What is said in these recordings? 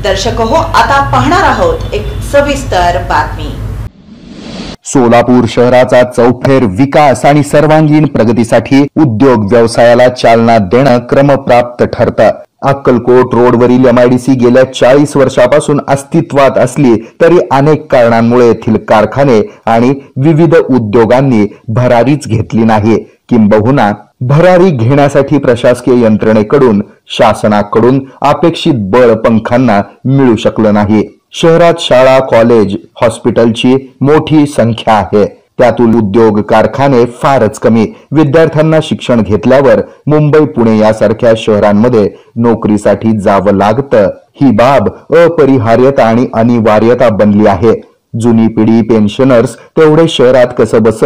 दर्शक हो, आता पाहणार आहोत एक सविस्तर बातमी। सोलापूर शहराचा चौफेर विकास आणि सर्वांगीण प्रगतीसाठी उद्योग व्यवसायाला चालना देणं क्रमप्राप्त ठरतं। अक्कलकोट रोडवरील एमआयडीसी गेल्या 40 वर्षापासून अस्तित्वात असली तरी अनेक कारणांमुळे येथील कारखाने आणि विविध उद्योगांनी भरारीच घेतली नाही, किंबहुना भरारी घेण्यासाठी प्रशासकीय यंत्रणेकडून शासनाकडून अपेक्षित बळ पंखांना मिळू शकलं नाही। शहरात शाळा, कॉलेज, हॉस्पिटलची मोठी संख्या आहे, त्यातून उद्योग कारखाने फारच कमी। विद्यार्थ्यांना शिक्षण घेतल्यावर मुंबई, पुणे यासारख्या शहरांमध्ये नोकरीसाठी जावं लागतं। ही बाब अपरिहार्यता आणि अनिवार्यता बनली आहे। जुनी पिढी पेन्शनर्स तेवढे शहरात कसबस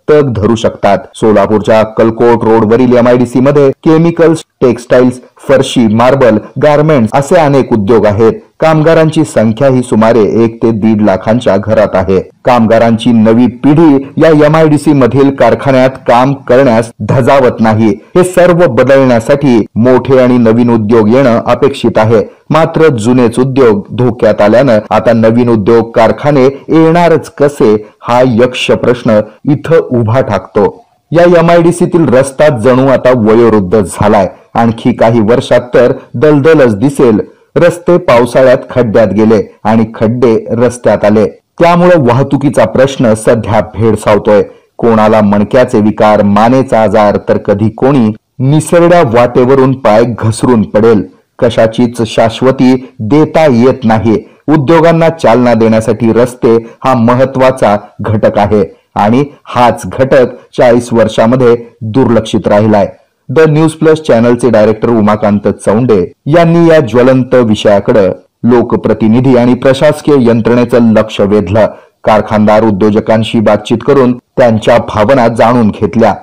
तग धरू शकतात। सोलापूरच्या अक्कलकोट रोडवरील एमआयडीसी मध्ये केमिकल्स, टेक्सटाईल्स, फरशी, मार्बल, गारमेंट्स असे अनेक उद्योग आहेत। कामगारांची संख्या ही सुमारे 1 ते 1.5 लाखांच्या घरात आहे। कामगारांची नवी पिढी या एमआयडीसी मधील कारखान्यात काम करण्यास धजावत नाही। हे सर्व बदलण्यासाठी मोठे आणि नवीन उद्योग येणं अपेक्षित आहे। मात्र जुनेच उद्योग धोक्यात आल्यानं आता नवीन उद्योग कारखाने येणारच कसे हा यक्ष प्रश्न इथं उभा टाकतो। या एमआयडीसीतील रस्ता जणू आता वयोवृद्ध झालाय। आणखी काही वर्षात तर दलदलच दिसेल। रस्ते पावसाळ्यात खड्ड्यात गेले आणि खड्डे रस्त्यात आले, त्यामुळे वाहतुकीचा प्रश्न सध्या भेडसावतोय। कोणाला मणक्याचे विकार, मानेचा आजार, तर कधी कोणी निसरड्या वाटेवरून पाय घसरून पडेल। कशाचीच शाश्वती देता येत नाही। उद्योगांना चालना देण्यासाठी रस्ते हा महत्वाचा घटक आहे आणि हाच घटक 40 वर्षांमध्ये दुर्लक्षित राहिलाय। द न्यूज प्लस चॅनलचे डायरेक्टर उमाकांत चौंडे यांनी या ज्वलंत विषयाकडे लोकप्रतिनिधी आणि प्रशासकीय यंत्रणेचं लक्ष वेधलं। कारखानदार उद्योजकांशी बातचीत करून त्यांच्या भावना जाणून घेतल्या।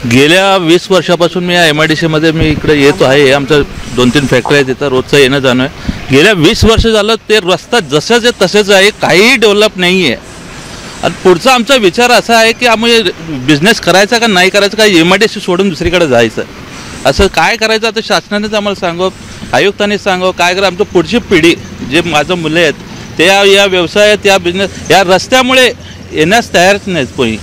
गेल्या 20 वर्षापासून मी या एमआयडीसी मध्ये मी इकडे येतो आहे। आमच्या 2-3 फॅक्टरी आहेत, तिथं रोजचं येणं जाणं आहे। गेल्या 20 वर्ष झालं ते रस्ता जसंच आहे तसंच आहे, काही डेव्हलप नाही आहे। आणि पुढचा आमचा विचार असा आहे की आम्ही बिझनेस करायचा का नाही करायचा, का एमआयडीसी सोडून दुसरीकडे जायचं, असं काय करायचं आता शासनानेच आम्हाला सांगो, आयुक्तांनी सांगो काय करा। आमची पुढची पिढी जे माझं मुलं आहेत ते या व्यवसायात, या बिझनेस, या रस्त्यामुळे येण्यास तयारच नाहीत कोणी।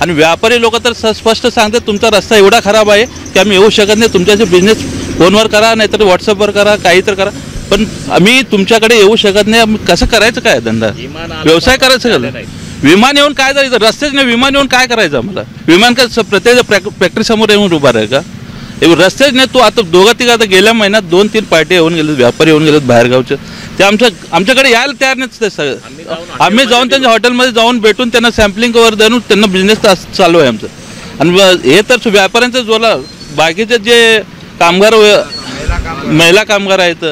आणि व्यापारी लोक तर स्पष्ट सांगतात तुमचा रस्ता एवढा खराब आहे की आम्ही येऊ शकत नाही, तुमच्याचे बिझनेस फोनवर करा नाहीतर व्हॉट्सअपवर करा, काही तर करा, पण आम्ही तुमच्याकडे येऊ शकत नाही। कसं करायचं, काय धंदा व्यवसाय करायचं का? विमान येऊन काय जायचं, रस्तेच नाही, विमान येऊन काय करायचं आम्हाला? विमान का प्रत्येक फॅक्टरी समोर येऊन उभा राहील का? रस्तेच नाही। तो आता 2-3 आता गेल्या महिन्यात 2-3 पार्टी येऊन गेलेत, व्यापारी येऊन गेलेत बाहेरगावचे, ते आमच्याकडे यायला तयार नाहीत ते सगळं। आम्ही जाऊन त्यांच्या हॉटेलमध्ये जाऊन भेटून त्यांना सॅम्पलिंग वर देऊन त्यांना बिझनेस चालू आहे आमचं। आणि हे तर व्यापाऱ्यांचं जोला, बाकीचे जे कामगार, महिला कामगार आहेत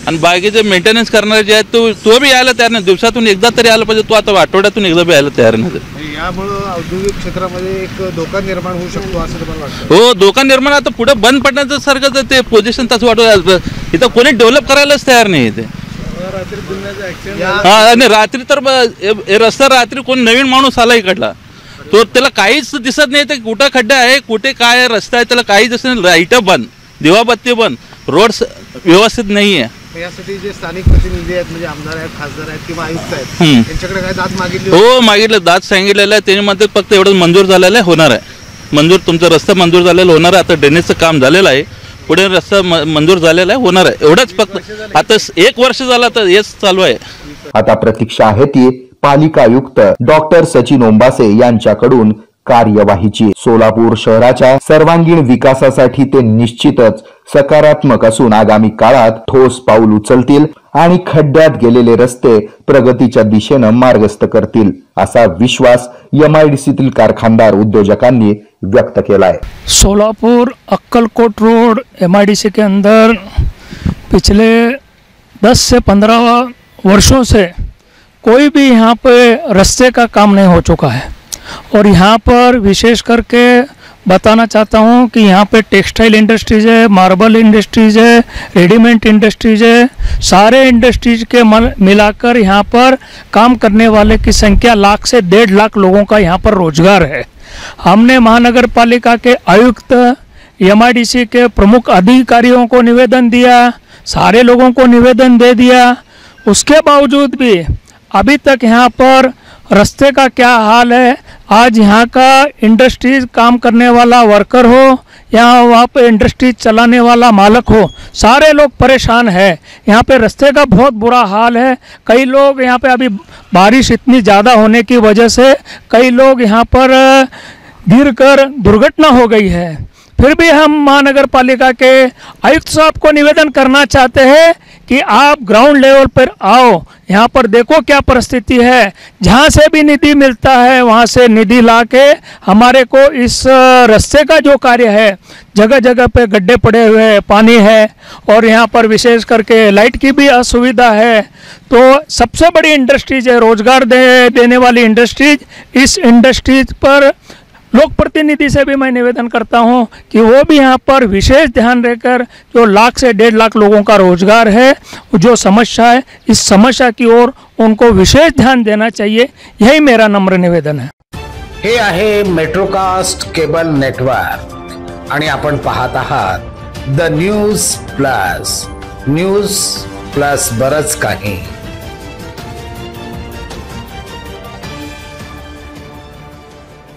आणि बाकीचे मेंटेनन्स करणारे जे आहेत तो बी यायला तयार नाही। दिवसातून एकदा तरी यायला पाहिजे, तो आता आठवड्यातून एकदा बी यायला तयार नाही। यामुळे औद्योगिक क्षेत्रामध्ये एक धोका निर्माण होऊ शकतो असं तुम्हाला वाटतं? हो, धोका निर्माण, आता पुढे बंद पडण्याचं सारखं ते पोझिशन तसं वाटतं। इथं कोणी डेव्हलप करायलाच तयार नाही इथे। हा, आणि रात्री तर रस्ता, रात्री कोण नवीन माणूस आला इकडला तो त्याला काहीच दिसत नाही, ते कुठं खड्डा आहे, कुठे काय रस्ता आहे, त्याला काही दिसत नाही। लाईट बंद, दिवाबत्ती बंद, रोड व्यवस्थित नाही आहे। यासाठी जे स्थानिक प्रतिनिधी आहेत, म्हणजे आमदार आहेत, खासदार आहेत किंवा आयुक्त आहेत, त्यांच्याकडे काय दाद मागितली? हो, मागितलं, दाद सांगितलेलं आहे। त्यांनी म्हणतात फक्त एवढं मंजूर झालेलं आहे, होणार आहे मंजूर, तुमचा रस्ता मंजूर झालेला होणार आहे। आता ड्रेनेजचं काम झालेलं आहे, पुढे रस्ता मंजूर झालेला आहे, होणार आहे, एवढंच फक्त। आता 1 वर्ष झालं तर हेच चालू आहे। आता प्रतीक्षा आहे ती पालिका आयुक्त डॉक्टर सचिन ओंबासे यांच्याकडून कार्यवाहीची। सोलापूर शहराच्या सर्वांगीण विकासासाठी ते निश्चितच सकारात्मक असून आगामी काळात ठोस पाऊल उचलतील आणि खड्ड्यात गेलेले रस्ते प्रगतीच्या दिशेने मार्गस्थ करतील, असा विश्वास एमआयडीसीतील कारखानदार उद्योजकांनी व्यक्त केलाय। सोलापुर अक्कलकोट रोड एमआईडीसी के अंदर पिछले 10 से 15 वर्षों से कोई भी यहाँ पे रास्ते का काम नहीं हो चुका है। और यहाँ पर विशेष करके बताना चाहता हूँ कि यहाँ पे टेक्सटाइल इंडस्ट्रीज़ है, मार्बल इंडस्ट्रीज़ है, रेडीमेड इंडस्ट्रीज़ है, सारे इंडस्ट्रीज के मिलाकर यहाँ पर काम करने वाले की संख्या 1 लाख से 1.5 लाख लोगों का यहाँ पर रोजगार है। हमने महानगर पालिका के आयुक्त, एमआईडीसी के प्रमुख अधिकारियों को निवेदन दिया, सारे लोगों को निवेदन दे दिया, उसके बावजूद भी अभी तक यहाँ पर रास्ते का क्या हाल है। आज यहाँ का इंडस्ट्रीज काम करने वाला वर्कर हो या वहाँ पे इंडस्ट्रीज चलाने वाला मालक हो, सारे लोग परेशान हैं। यहाँ पे रास्ते का बहुत बुरा हाल है। कई लोग यहाँ पे अभी बारिश इतनी ज़्यादा होने की वजह से कई लोग यहाँ पर गिरकर दुर्घटना हो गई है। फिर भी हम महानगर पालिका के आयुक्त साहब को निवेदन करना चाहते हैं कि आप ग्राउंड लेवल पर आओ, यहाँ पर देखो क्या परिस्थिति है। जहाँ से भी निधि मिलता है वहाँ से निधि ला के हमारे को इस रास्ते का जो कार्य है, जगह जगह पे गड्ढे पड़े हुए हैं, पानी है और यहाँ पर विशेष करके लाइट की भी असुविधा है। तो सबसे बड़ी इंडस्ट्रीज है, रोजगार देने वाली इंडस्ट्रीज, इस इंडस्ट्रीज पर लोक प्रतिनिधि से भी मैं निवेदन करता हूं कि वो भी यहाँ पर विशेष ध्यान देकर जो 1 से 1.5 लाख लोगों का रोजगार है, जो समस्या है, इस समस्या की ओर उनको विशेष ध्यान देना चाहिए। यही मेरा नम्र निवेदन है। हे आहे मेट्रोकास्ट केबल नेटवर्क आणि आपण पाहत आहात द न्यूज प्लस बरच काही।